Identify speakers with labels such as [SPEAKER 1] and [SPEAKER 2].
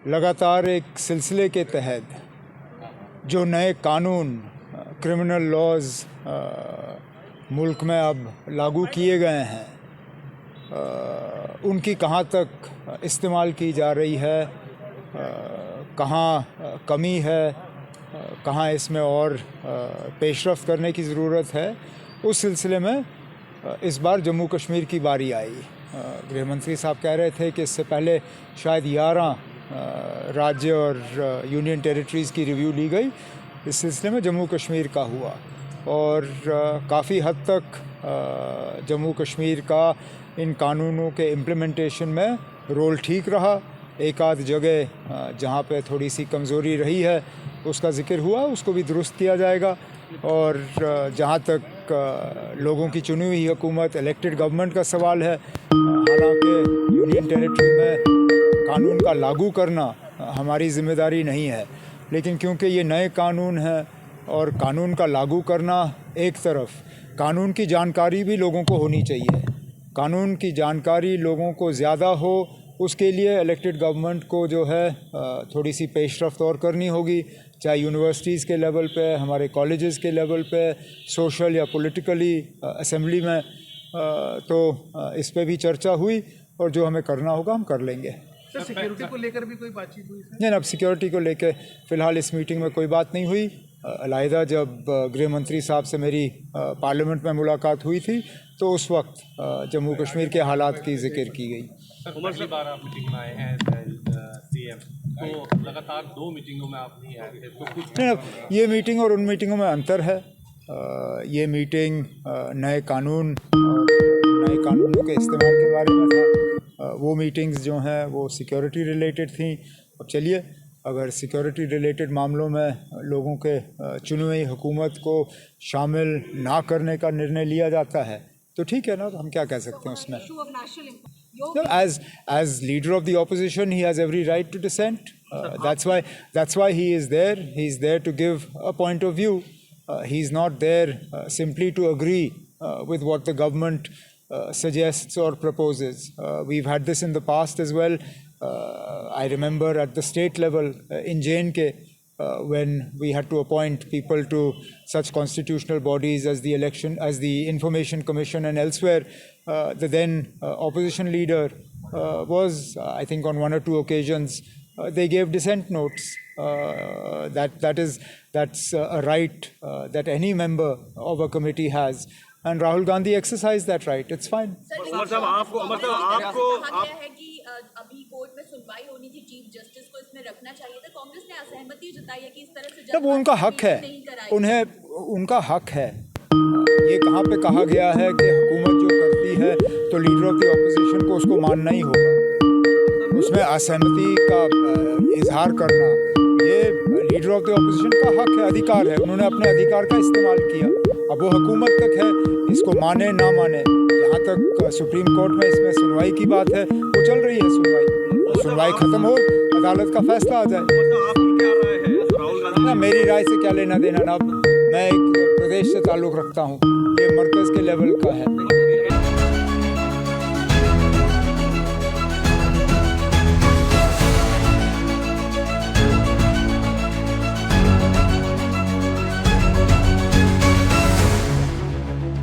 [SPEAKER 1] लगातार एक सिलसिले के तहत जो नए कानून क्रिमिनल लॉज मुल्क में अब लागू किए गए हैं उनकी कहाँ तक इस्तेमाल की जा रही है, कहाँ कमी है, कहाँ इसमें और पेशरफ्त करने की ज़रूरत है, उस सिलसिले में इस बार जम्मू कश्मीर की बारी आई। गृह मंत्री साहब कह रहे थे कि इससे पहले शायद 11 राज्य और यूनियन टेरिटरीज़ की रिव्यू ली गई। इस सिलसिले में जम्मू कश्मीर का हुआ और काफ़ी हद तक जम्मू कश्मीर का इन कानूनों के इम्प्लीमेंटेशन में रोल ठीक रहा। एक आध जगह जहाँ पे थोड़ी सी कमज़ोरी रही है उसका ज़िक्र हुआ, उसको भी दुरुस्त किया जाएगा। और जहाँ तक लोगों की चुनी हुई हुकूमत, इलेक्टेड गवर्नमेंट का सवाल है, हालांकि यूनियन टेरिटरी में कानून का लागू करना हमारी ज़िम्मेदारी नहीं है, लेकिन क्योंकि ये नए कानून हैं और कानून का लागू करना एक तरफ, कानून की जानकारी भी लोगों को होनी चाहिए। कानून की जानकारी लोगों को ज़्यादा हो, उसके लिए इलेक्टेड गवर्नमेंट को जो है थोड़ी सी पेशरफ्त और करनी होगी, चाहे यूनिवर्सिटीज़ के लेवल पे, हमारे कॉलेजेस के लेवल पे, सोशल या पॉलिटिकली असेंबली में। तो इस पे भी चर्चा हुई और जो हमें करना होगा हम कर लेंगे।
[SPEAKER 2] सर, सिक्योरिटी को लेकर भी कोई बातचीत हुई?
[SPEAKER 1] नहीं, अब सिक्योरिटी को लेकर फ़िलहाल इस मीटिंग में कोई बात नहीं हुई। अलहदा जब गृह मंत्री साहब से मेरी पार्लियामेंट में मुलाकात हुई थी तो उस वक्त जम्मू कश्मीर के हालात की जिक्र की गई।
[SPEAKER 3] पहली बार आप मीटिंग में आए हैं सीएम, तो लगातार 2 मीटिंगों में आप नहीं आए थे, तो कुछ
[SPEAKER 1] नहीं, ये मीटिंग और उन मीटिंगों में अंतर है। ये मीटिंग नए कानून और नए कानूनों के इस्तेमाल के बारे में था। वो मीटिंग्स जो हैं वो सिक्योरिटी रिलेटेड थी। अब चलिए, अगर सिक्योरिटी रिलेटेड मामलों में लोगों के चुनी हुई हुकूमत को शामिल ना करने का निर्णय लिया जाता है तो ठीक है ना, हम क्या कह सकते हैं उसमें। No, as leader of the opposition, he has every right to dissent. That's why he is there. He's there to give a point of view. He's not there simply to agree with what the government suggests or proposes. We've had this in the past as well. I remember at the state level in J&K, when we had to appoint people to such constitutional bodies as the Information Commission and elsewhere, the then opposition leader was, I think on 1 or 2 occasions, they gave dissent notes. That's a right that any member of a committee has. And Rahul Gandhi exercised that right. It's fine.
[SPEAKER 4] अभी court में सुनवाई होनी थी, chief justice को इसमें रखना चाहिए था। कांग्रेस ने असहमति जताई है कि इस तरह से
[SPEAKER 1] तब वो उनका हक है, उनका हक है। ये कहाँ पे कहा गया है कि हुकूमत जो करती है तो लीडर ऑफ द ऑपोजिशन को उसको मानना ही होगा, उसमें असहमति का इजहार करना ये लीडर ऑफ द ऑपोजिशन का हक है, अधिकार है। उन्होंने अपने अधिकार का इस्तेमाल किया। अब वो हुकूमत तक है, इसको माने ना माने। जहाँ तक सुप्रीम कोर्ट में इसमें सुनवाई की बात है, वो चल रही है सुनवाई ख़त्म हो, अदालत का फैसला आ जाए। ना मेरी राय से क्या लेना देना ना, मैं एक प्रदेश से ताल्लुक़ रखता हूँ, ये मरकज़ के लेवल का है।